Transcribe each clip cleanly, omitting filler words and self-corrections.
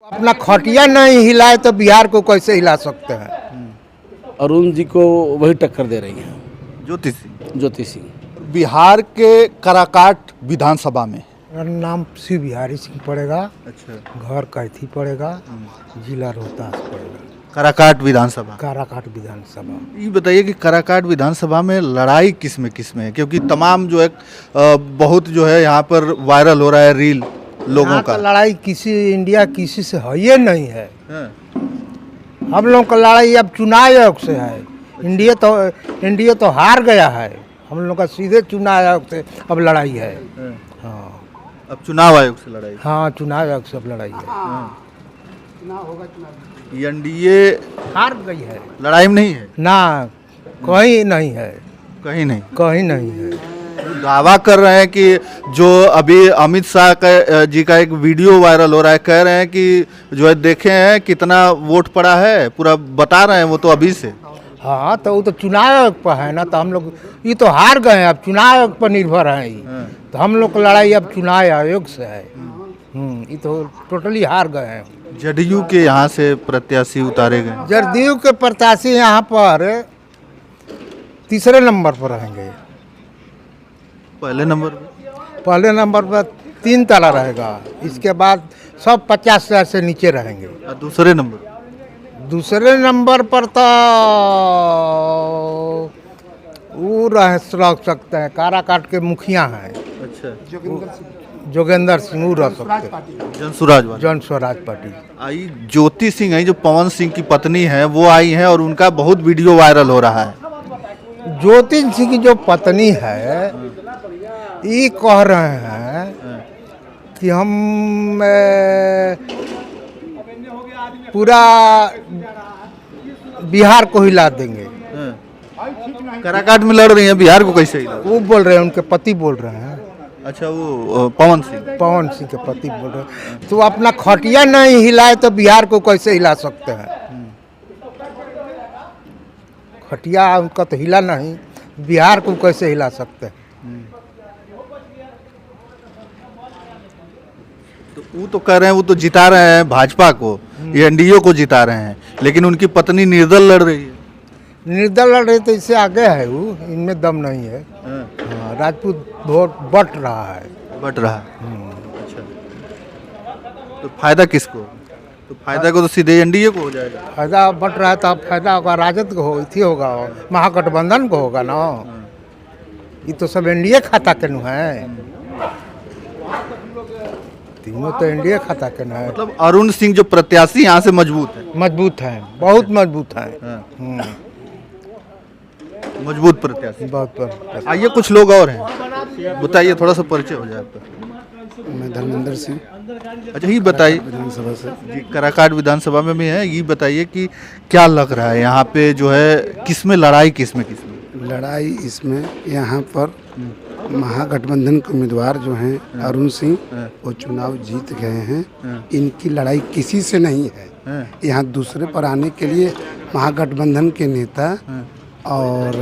अपना खटिया नहीं हिलाए तो बिहार को कैसे हिला सकते हैं। अरुण जी को वही टक्कर दे रही हैं, ज्योति सिंह। बिहार के काराकाट विधानसभा में मेरा नाम शिव बिहारी सिंह पड़ेगा। अच्छा घर कैथी पड़ेगा, जिला रोहतास पड़ेगा। काराकाट विधानसभा। काराकाट विधानसभा। ये बताइए कि काराकाट विधानसभा में लड़ाई किस में है, क्योंकि तमाम जो है बहुत जो है यहाँ पर वायरल हो रहा है रील लोगों यहाँ का। तो लड़ाई किसी इंडिया किसी से है ये नहीं है। हाँ। हम लोग का लड़ाई अब चुनाव आयोग से है। इंडिया तो हार गया है। हम लोग का सीधे चुनाव आयोग से अब लड़ाई है। हाँ अब चुनाव आयोग से लड़ाई। हाँ चुनाव आयोग से अब लड़ाई है। एनडीए हार गई है, लड़ाई में नहीं है ना कहीं नहीं है, कहीं नहीं। कहीं नहीं है। दावा कर रहे हैं कि जो अभी अमित शाह का जी का एक वीडियो वायरल हो रहा है, कह रहे हैं कि जो है देखे हैं कितना वोट पड़ा है, पूरा बता रहे हैं वो तो अभी से। हाँ तो वो तो चुनाव आयोग पर है ना, तो हम लोग ये तो हार गए हैं, अब चुनाव आयोग पर निर्भर है ये। तो हम लोग की लड़ाई अब चुनाव आयोग से है। ये तो टोटली हार गए हैं। जदयू के यहाँ से प्रत्याशी उतारे गए। जदयू के प्रत्याशी यहाँ पर तीसरे नंबर पर रहेंगे। पहले नंबर पहले नंबर पर 3 ताला रहेगा, इसके बाद सब 50,000 से नीचे रहेंगे। और दूसरे नंबर पर तो वो रह सकते हैं, काराकाट के मुखिया हैं। अच्छा जोगेंद्र सिंह वो रह सकते हैं। जन स्वराज पार्टी। आई ज्योति सिंह है जो पवन सिंह की पत्नी है, वो आई हैं और उनका बहुत वीडियो वायरल हो रहा है। ज्योति सिंह की जो पत्नी है ये कह रहे हैं कि हम पूरा बिहार को हिला देंगे। काराकाट में लड़ रही हैं, बिहार को कैसे हिला? वो बोल रहे हैं, उनके पति बोल रहे हैं। अच्छा वो पवन सिंह के पति बोल रहे हैं। तो अपना खटिया नहीं हिलाए तो बिहार को कैसे हिला सकते हैं। खटिया उनका तो हिला नहीं, बिहार को कैसे हिला सकते हैं। तो वो तो कह रहे हैं, वो तो जिता रहे हैं भाजपा को, ये एनडीए को जिता रहे हैं, लेकिन उनकी पत्नी निर्दल लड़ रही है। निर्दल लड़ रही तो इससे आगे है वो, इनमें दम नहीं है। हाँ, राजपूत वोट बट रहा है। अच्छा तो फायदा किसको? तो फायदा को तो सीधे एनडीए को हो जाएगा। फायदा बट रहा है तो अब फायदा होगा राजद को, इथी होगा, महागठबंधन को होगा ना। ये तो सब एनडीए खाता के नु है, तीनों तो एनडीए खाता के ना है। मतलब अरुण सिंह जो प्रत्याशी यहाँ से मजबूत है, बहुत मजबूत है। मजबूत प्रत्याशी। बहुत। आइए कुछ लोग और हैं, बताइए, थोड़ा सा परिचय हो जाए आपका। मैं धर्मेंद्र सिंह। अच्छा ये बताइए, विधानसभा से जी काराकाट विधानसभा में भी है, ये बताइए कि क्या लग रहा है यहाँ पे जो है, किसमें लड़ाई किसमें लड़ाई इसमें यहाँ पर महागठबंधन के उम्मीदवार जो हैं अरुण सिंह, वो चुनाव जीत गए हैं। इनकी लड़ाई किसी से नहीं है। यहाँ दूसरे पर आने के लिए महागठबंधन के नेता और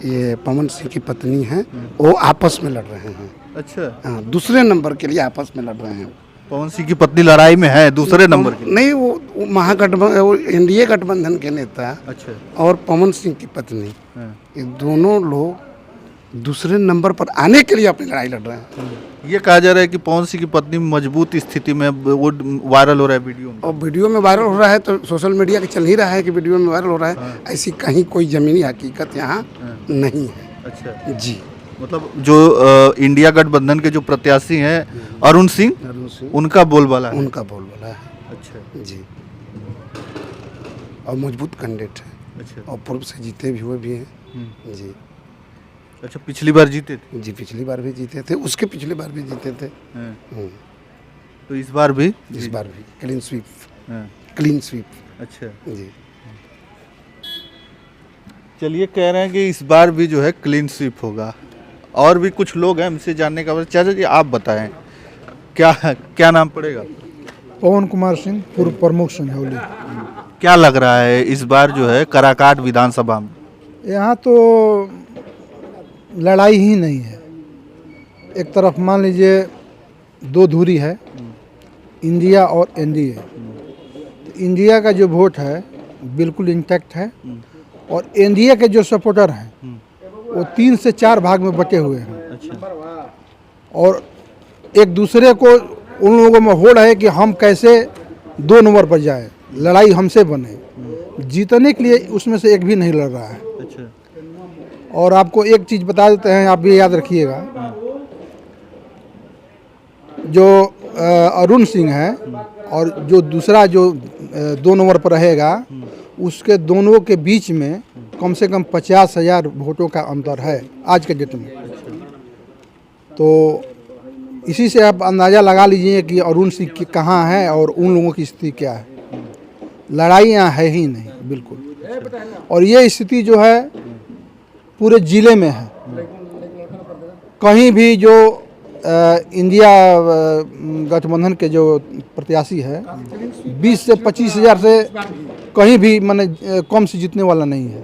ये पवन सिंह की पत्नी हैं, वो आपस में लड़ रहे हैं। अच्छा हाँ, दूसरे नंबर के लिए आपस में लड़ रहे हैं। पवन सिंह की पत्नी लड़ाई में है दूसरे नंबर की? नहीं, वो महागठबंधन, वो एनडीए गठबंधन के नेता। अच्छा। और पवन सिंह की पत्नी, ये दोनों लोग दूसरे नंबर पर आने के लिए अपनी लड़ाई लड़ रहे हैं। ये कहा जा रहा है कि पवन सिंह की पत्नी मजबूत स्थिति में, वो वायरल हो रहा है वीडियो में। और वीडियो में वायरल हो रहा है तो सोशल मीडिया के चल ही रहा है कि वीडियो में वायरल हो रहा है। ऐसी कहीं कोई जमीनी हकीकत यहाँ नहीं है। अच्छा जी, मतलब जो इंडिया गठबंधन के जो प्रत्याशी हैं अरुण सिंह, उनका बोलबाला है। अच्छा जी, और मजबूत कैंडिडेट है। अच्छा। और पूर्व से जीते भी हुए भी हैं। जी। अच्छा, पिछली बार जीते थे? जी, पिछली बार भी जीते थे, उसके पिछली बार भी जीते थे। तो इस बार भी क्लीन स्वीप। अच्छा जी, चलिए, कह रहे हैं कि इस बार भी जो है क्लीन स्वीप होगा। और भी कुछ लोग हैं, हमसे जानने का। चाचा जी आप बताएं, क्या नाम पड़ेगा? पवन कुमार सिंह, पूर्व प्रमुख संझौली। क्या लग रहा है इस बार जो है काराकाट विधानसभा में? यहाँ तो लड़ाई ही नहीं है। एक तरफ मान लीजिए 2 धुरी है, इंडिया और एनडीए। तो इंडिया का जो वोट है बिल्कुल इंटैक्ट है और एनडीए के जो सपोर्टर हैं वो 3 से 4 भाग में बटे हुए हैं और एक दूसरे को उन लोगों में होड़ है कि हम कैसे 2 नंबर पर जाए, लड़ाई हमसे बने। जीतने के लिए उसमें से एक भी नहीं लड़ रहा है। और आपको एक चीज़ बता देते हैं, आप भी याद रखिएगा, जो अरुण सिंह है और जो दूसरा जो 2 नंबर पर रहेगा उसके दोनों के बीच में कम से कम 50,000 वोटों का अंतर है आज के डेट में। तो इसी से आप अंदाज़ा लगा लीजिए कि अरुण सिंह कहाँ है और उन लोगों की स्थिति क्या है। लड़ाई यहाँ है ही नहीं बिल्कुल। और ये स्थिति जो है पूरे ज़िले में है। कहीं भी जो इंडिया गठबंधन के जो प्रत्याशी है 20 से 25,000 से कहीं भी माने कम से जीतने वाला नहीं है।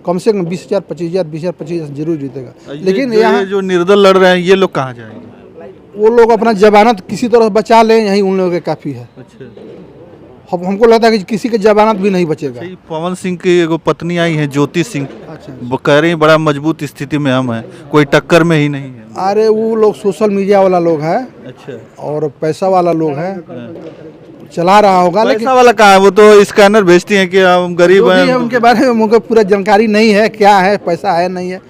कम से कम 20,000, 25,000, 20,000, 25,000 जरूर जीतेगा। लेकिन यहाँ जो निर्दल लड़ रहे हैं ये लोग कहाँ जाएंगे? वो लोग अपना जमानत किसी तरह बचा लें, यही उन लोगों के काफ़ी है। हमको लगता है कि किसी के जमानत भी नहीं बचेगा। पवन सिंह की एगो पत्नी आई है ज्योति सिंह, अच्छा, वो कह रही बड़ा मजबूत स्थिति में हम हैं, कोई टक्कर में ही नहीं है। अरे वो लोग सोशल मीडिया वाला लोग है अच्छा, और पैसा वाला लोग है, चला रहा होगा। लेकिन पैसा वाला कहाँ है? वो तो स्कैनर भेजती हैं कि हम गरीब जो भी है हैं। उनके बारे में मुझे पूरा जानकारी नहीं है, क्या है, पैसा है नहीं है।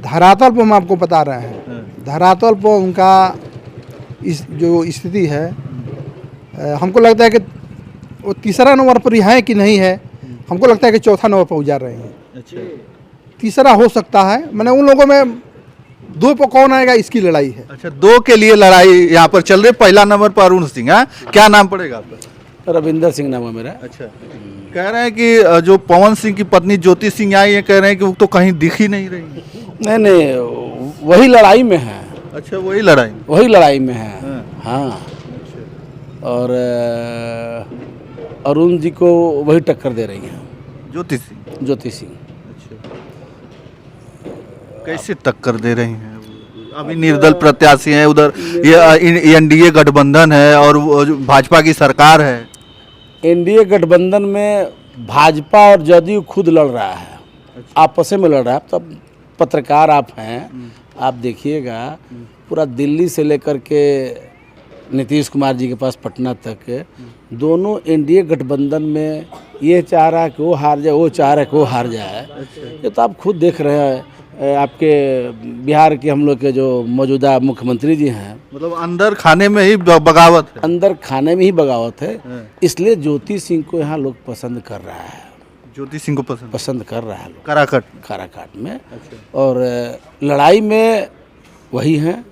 धरातल पर हम आपको बता रहे हैं, धरातल पर उनका इस जो स्थिति है, हमको लगता है कि वो तीसरा नंबर पर ही है कि नहीं है। हमको लगता है कि चौथा नंबर पर उजार रहे हैं। अच्छा, तीसरा हो सकता है, मैंने उन लोगों में 2 पर कौन आएगा इसकी लड़ाई है। अच्छा, 2 के लिए लड़ाई यहाँ पर चल रही। पहला नंबर पर अरुण सिंह है, क्या नाम पड़ेगा आपका? रविंदर सिंह नाम है मेरा। अच्छा, कह रहे हैं कि जो पवन सिंह की पत्नी ज्योति सिंह आई है, कह रहे हैं कि वो तो कहीं दिख ही नहीं रही। नहीं नहीं, वही लड़ाई में है। अच्छा, वही लड़ाई में है। हाँ, और अरुण जी को वही टक्कर दे रही हैं, ज्योति सिंह। अच्छा, कैसे टक्कर दे रही हैं? अभी निर्दल प्रत्याशी हैं, उधर ये एनडीए गठबंधन है और वो जो भाजपा की सरकार है। एनडीए गठबंधन में भाजपा और जदयू खुद लड़ रहा है, आपस में लड़ रहा है। तब पत्रकार आप हैं, आप देखिएगा पूरा दिल्ली से लेकर के नीतीश कुमार जी के पास पटना तक दोनों एनडीए गठबंधन में ये चाह रहा है कि वो हार जाए, वो चाह रहा है कि वो हार जाए। ये तो आप खुद देख रहे हैं। आपके बिहार के हम लोग के जो मौजूदा मुख्यमंत्री जी हैं, मतलब अंदर खाने में ही बगावत है। अंदर खाने में ही बगावत है। इसलिए ज्योति सिंह को यहाँ लोग पसंद कर रहा है। ज्योति सिंह को पसंद कर रहा है लोग काराकाट में। और लड़ाई में वही हैं।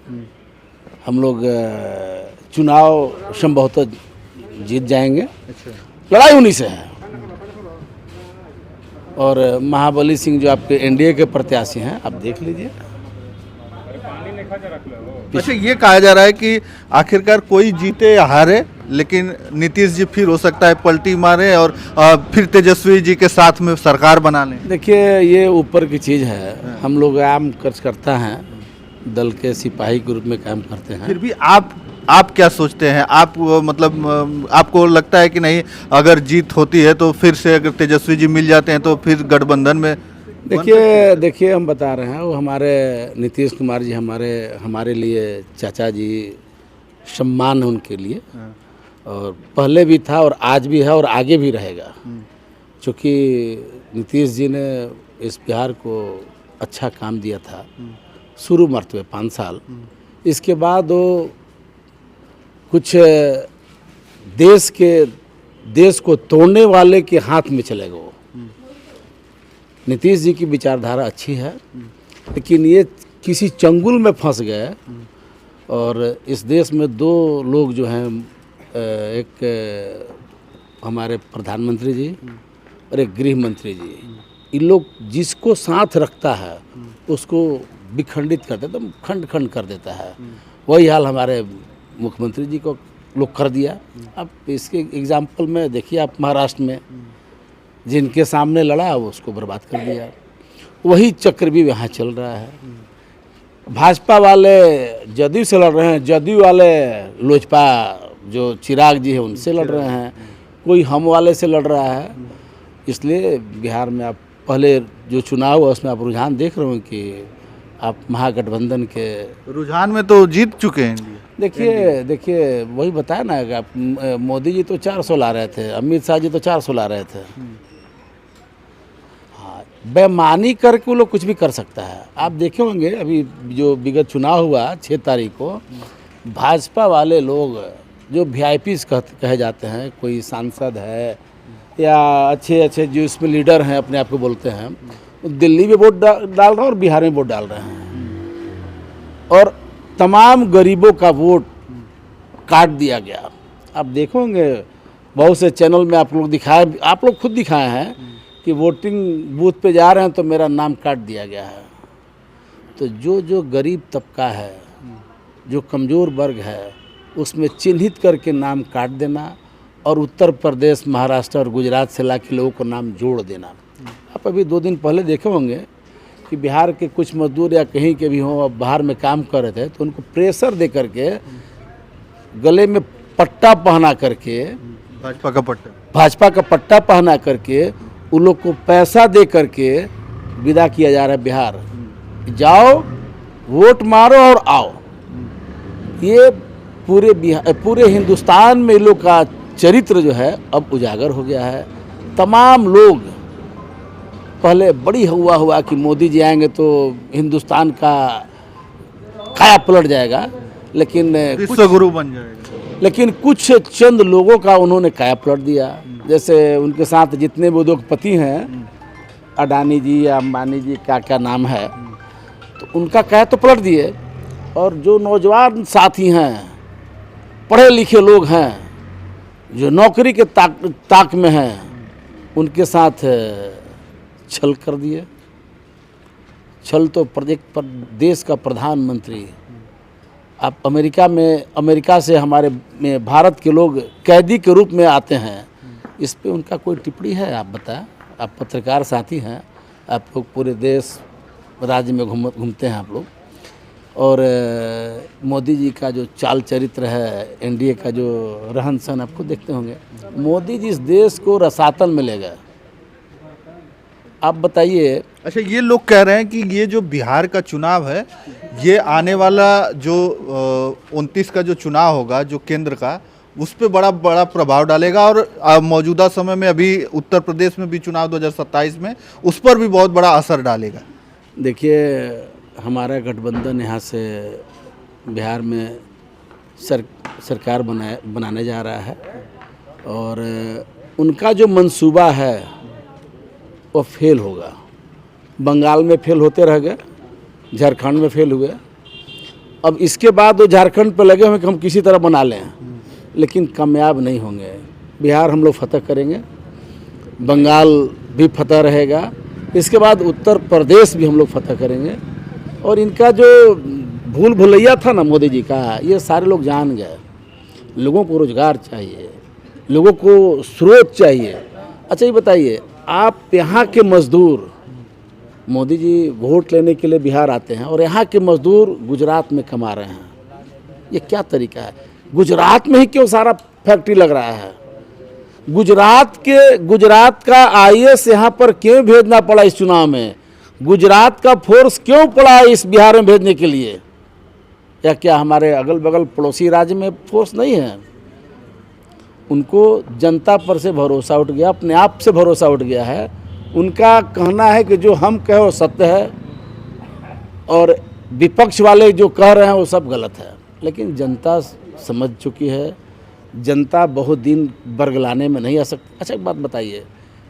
हम लोग चुनाव संभवतः जीत जाएंगे। लड़ाई उन्हीं से है। और महाबली सिंह जो आपके एनडीए के प्रत्याशी हैं, आप देख लीजिए। अच्छा, ये कहा जा रहा है कि आखिरकार कोई जीते या हारे, लेकिन नीतीश जी फिर हो सकता है पलटी मारे और फिर तेजस्वी जी के साथ में सरकार बना लें। देखिए, ये ऊपर की चीज़ है। हम लोग आम करता हैं, दल के सिपाही के रूप में काम करते हैं। फिर भी आप क्या सोचते हैं? आप मतलब आपको लगता है कि नहीं, अगर जीत होती है तो फिर से अगर तेजस्वी जी मिल जाते हैं तो फिर गठबंधन में? देखिए हम बता रहे हैं, वो हमारे नीतीश कुमार जी हमारे लिए चाचा जी, सम्मान है उनके लिए। और पहले भी था और आज भी है और आगे भी रहेगा। क्योंकि नीतीश जी ने इस बिहार को अच्छा काम दिया था शुरू मरते हुए 5 साल। इसके बाद वो कुछ देश को तोड़ने वाले के हाथ में चले गए। नीतीश जी की विचारधारा अच्छी है, लेकिन ये किसी चंगुल में फंस गए। और इस देश में 2 लोग जो हैं, एक हमारे प्रधानमंत्री जी और एक गृह मंत्री जी, इन लोग जिसको साथ रखता है उसको विखंडित कर देता, खंड खंड कर देता है। वही हाल हमारे मुख्यमंत्री जी को लोग कर दिया। अब इसके एग्जाम्पल में देखिए आप, महाराष्ट्र में जिनके सामने लड़ा वो उसको बर्बाद कर दिया। वही चक्र भी यहाँ चल रहा है। भाजपा वाले जदयू से लड़ रहे हैं, जदयू वाले लोजपा जो चिराग जी है उनसे लड़ रहे हैं, कोई हम वाले से लड़ रहा है। इसलिए बिहार में आप पहले जो चुनाव हुआ उसमें आप रुझान देख रहे हो कि आप महागठबंधन के रुझान में तो जीत चुके हैं इंडिया। देखिए वही बताया ना कि आप मोदी जी तो 400 ला रहे थे, अमित शाह जी तो 400 ला रहे थे। हाँ, बेईमानी करके वो लोग कुछ भी कर सकता है। आप देखे होंगे अभी जो विगत चुनाव हुआ 6 तारीख को, भाजपा वाले लोग जो VIPs कहे जाते हैं, कोई सांसद है या अच्छे जो इसमें लीडर हैं अपने आप को बोलते हैं, दिल्ली में वोट डाल रहे हैं और बिहार में वोट डाल रहे हैं और तमाम गरीबों का वोट काट दिया गया। आप देखोगे बहुत से चैनल में आप लोग खुद दिखाए हैं कि वोटिंग बूथ पे जा रहे हैं तो मेरा नाम काट दिया गया है। तो जो गरीब तबका है, जो कमज़ोर वर्ग है, उसमें चिन्हित करके नाम काट देना और उत्तर प्रदेश, महाराष्ट्र और गुजरात से ला के लोगों को नाम जोड़ देना। आप अभी 2 दिन पहले देखे होंगे कि बिहार के कुछ मजदूर या कहीं के भी हों, अब बाहर में काम कर रहे थे तो उनको प्रेशर दे करके गले में पट्टा पहना करके, भाजपा का पट्टा पहना करके उन लोग को पैसा दे करके विदा किया जा रहा है बिहार। जाओ वोट मारो और आओ। ये पूरे हिंदुस्तान में इन लोग का चरित्र जो है अब उजागर हो गया है। तमाम लोग पहले बड़ी हुआ कि मोदी जी आएंगे तो हिंदुस्तान का काया पलट जाएगा, लेकिन विश्व गुरु बन जाएगा। लेकिन कुछ चंद लोगों का उन्होंने काया पलट दिया। जैसे उनके साथ जितने भी उद्योगपति हैं, अडानी जी या अंबानी जी, क्या नाम है, तो उनका काया तो पलट दिए। और जो नौजवान साथी हैं, पढ़े लिखे लोग हैं, जो नौकरी के ताक में हैं, उनके साथ छल कर दिए। छल तो देश का प्रधानमंत्री, आप अमेरिका से हमारे में भारत के लोग कैदी के रूप में आते हैं, इस पे उनका कोई टिप्पणी है? आप बताएं। आप पत्रकार साथी हैं, आप लोग पूरे देश राज्य में घूमते हैं आप लोग, और मोदी जी का जो चाल चरित्र है, एनडीए का जो रहन सहन आपको देखते होंगे। मोदी जी इस देश को रसातल में ले गए। आप बताइए। अच्छा, ये लोग कह रहे हैं कि ये जो बिहार का चुनाव है, ये आने वाला जो 29 का जो चुनाव होगा, जो केंद्र का, उस पर बड़ा प्रभाव डालेगा और मौजूदा समय में अभी उत्तर प्रदेश में भी चुनाव 2027 में, उस पर भी बहुत बड़ा असर डालेगा। देखिए, हमारा गठबंधन यहाँ से बिहार में सरकार बनाने जा रहा है और उनका जो मंसूबा है वो फेल होगा। बंगाल में फेल होते रह गए, झारखंड में फेल हुए, अब इसके बाद वो झारखंड पे लगे हुए कि हम किसी तरह बना लें, लेकिन कामयाब नहीं होंगे। बिहार हम लोग फतह करेंगे, बंगाल भी फतह रहेगा, इसके बाद उत्तर प्रदेश भी हम लोग फतह करेंगे। और इनका जो भूल भुलैया था ना मोदी जी का, ये सारे लोग जान गए। लोगों को रोजगार चाहिए, लोगों को स्रोत चाहिए। अच्छा, ये बताइए, आप यहाँ के मजदूर, मोदी जी वोट लेने के लिए बिहार आते हैं और यहाँ के मजदूर गुजरात में कमा रहे हैं, ये क्या तरीका है? गुजरात में ही क्यों सारा फैक्ट्री लग रहा है? गुजरात का IAS यहाँ पर क्यों भेजना पड़ा इस चुनाव में? गुजरात का फोर्स क्यों पड़ा इस बिहार में भेजने के लिए? या क्या हमारे अगल बगल पड़ोसी राज्य में फोर्स नहीं है? उनको जनता पर से भरोसा उठ गया, अपने आप से भरोसा उठ गया है। उनका कहना है कि जो हम कहे वो सत्य है और विपक्ष वाले जो कह रहे हैं वो सब गलत है। लेकिन जनता समझ चुकी है, जनता बहुत दिन बरगलाने में नहीं आ सकती। अच्छा, एक बात बताइए,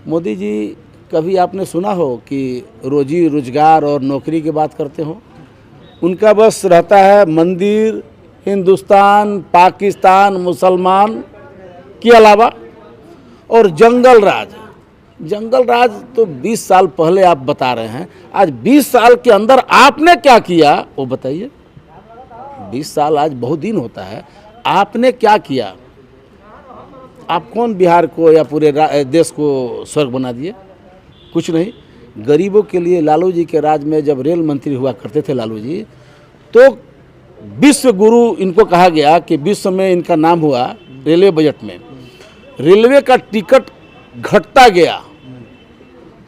मोदी जी कभी आपने सुना हो कि रोजी रोजगार और नौकरी की बात करते हो? उनका बस रहता है मंदिर, हिंदुस्तान, पाकिस्तान, मुसलमान के अलावा, और जंगल राज तो 20 साल पहले आप बता रहे हैं। आज 20 साल के अंदर आपने क्या किया वो बताइए। 20 साल आज बहुत दिन होता है, आपने क्या किया? आप कौन बिहार को या पूरे देश को स्वर्ग बना दिए? कुछ नहीं। गरीबों के लिए लालू जी के राज में जब रेल मंत्री हुआ करते थे लालू जी, तो विश्व गुरु इनको कहा गया कि विश्व में इनका नाम हुआ रेलवे बजट में रेलवे का टिकट घटता गया,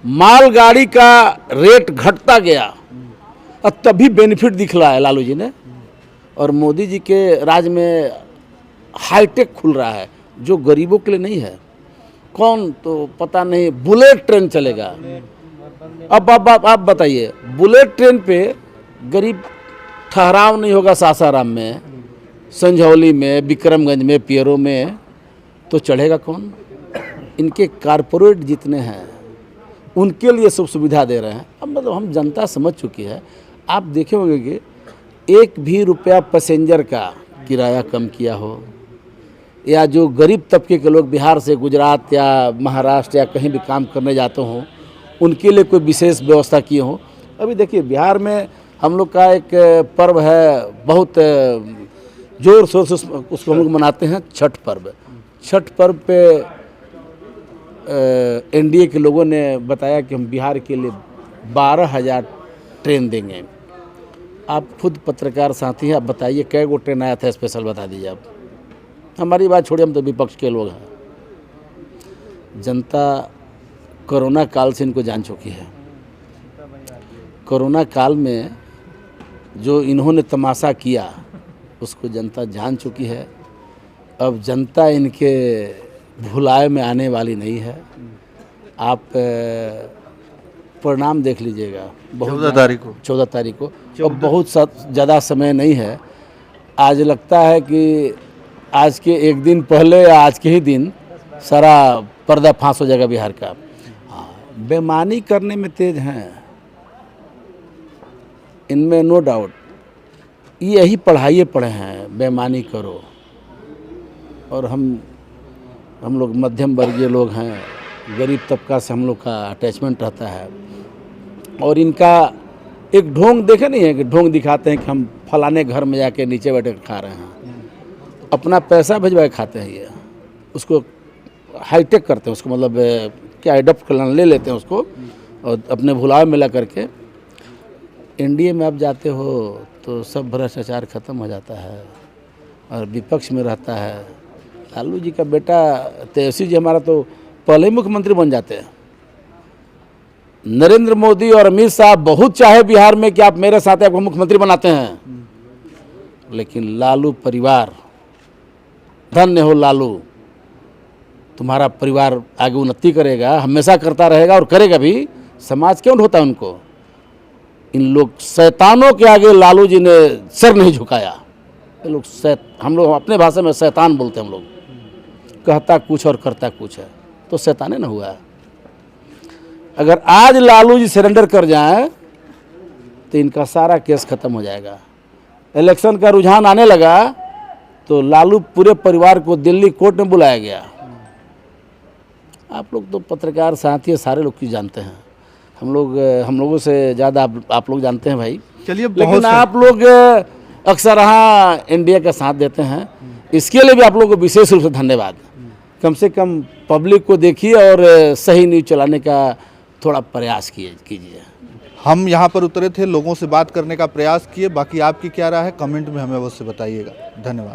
मालगाड़ी का रेट घटता गया, और तभी बेनिफिट दिखला है लालू जी ने। और मोदी जी के राज में हाईटेक खुल रहा है जो गरीबों के लिए नहीं है। कौन तो पता नहीं, बुलेट ट्रेन चलेगा। अब आप बताइए, बुलेट ट्रेन पे गरीब ठहराव नहीं होगा सासाराम में, संझौली में, विक्रमगंज में, पियरों में, तो चढ़ेगा कौन? इनके कारपोरेट जितने हैं उनके लिए सब सुविधा दे रहे हैं। अब मतलब हम जनता समझ चुकी है। आप देखे होंगे कि एक भी रुपया पैसेंजर का किराया कम किया हो, या जो गरीब तबके के लोग बिहार से गुजरात या महाराष्ट्र या कहीं भी काम करने जाते हों उनके लिए कोई विशेष व्यवस्था किए हों। अभी देखिए बिहार में हम लोग का एक पर्व है, बहुत जोर शोर से उसको हम लोग मनाते हैं, छठ पर्व। छठ पर्व पे एनडीए के लोगों ने बताया कि हम बिहार के लिए 12,000 ट्रेन देंगे। आप खुद पत्रकार साथी हैं, आप बताइए कै गो ट्रेन आया था स्पेशल, बता दीजिए आप। हमारी बात छोड़िए, हम तो विपक्ष के लोग हैं। जनता कोरोना काल से इनको जान चुकी है। कोरोना काल में जो इन्होंने तमाशा किया उसको जनता जान चुकी है। अब जनता इनके भुलाए में आने वाली नहीं है। आप परिणाम देख लीजिएगा 14 तारीख को। 14 तारीख को, और बहुत ज़्यादा समय नहीं है। आज लगता है कि आज के एक दिन पहले या आज के ही दिन सारा पर्दा फांस हो जाएगा बिहार का। हाँ, बेईमानी करने में तेज हैं, इनमें नो डाउट। यही पढ़ाइए पढ़े हैं, बेईमानी करो। और हम लोग मध्यम वर्गीय लोग हैं, गरीब तबका से हम लोग का अटैचमेंट रहता है। और इनका एक ढोंग देखे नहीं है कि ढोंग दिखाते हैं कि हम फलाने घर में जाके नीचे बैठे खा रहे हैं, अपना पैसा भिजवा के खाते हैं। ये उसको हाईटेक करते हैं, उसको मतलब क्या एडप्ट करना, ले लेते हैं उसको और अपने भुलाव में ला करके। एनडीए में आप जाते हो तो सब भ्रष्टाचार खत्म हो जाता है और विपक्ष में रहता है। लालू जी का बेटा तेजस्वी जी हमारा तो पहले ही मुख्यमंत्री बन जाते हैं। नरेंद्र मोदी और अमित शाह बहुत चाहे बिहार में कि आप मेरे साथ आपको मुख्यमंत्री बनाते हैं, लेकिन लालू परिवार, धन्य हो लालू, तुम्हारा परिवार आगे उन्नति करेगा, हमेशा करता रहेगा और करेगा भी। समाज क्यों ढोता उनको? इन लोग शैतानों के आगे लालू जी ने सर नहीं झुकाया। ये लोग हम लोग अपने भाषा में शैतान बोलते हैं हम लोग, कहता कुछ और करता कुछ है, तो शैताने ना हुआ है। अगर आज लालू जी सरेंडर कर जाएं तो इनका सारा केस खत्म हो जाएगा। इलेक्शन का रुझान आने लगा तो लालू पूरे परिवार को दिल्ली कोर्ट में बुलाया गया। आप लोग तो पत्रकार साथी सारे लोग की जानते हैं, हम लोगों से ज़्यादा आप लोग जानते हैं भाई। चलिए, लेकिन आप लोग अक्सर यहाँ एनडीए का साथ देते हैं, इसके लिए भी आप लोगों को विशेष रूप से धन्यवाद। कम से कम पब्लिक को देखिए और सही न्यूज़ चलाने का थोड़ा प्रयास कीजिए। हम यहाँ पर उतरे थे, लोगों से बात करने का प्रयास किए। बाकी आपकी क्या राय है कमेंट में हमें अवश्य बताइएगा। धन्यवाद।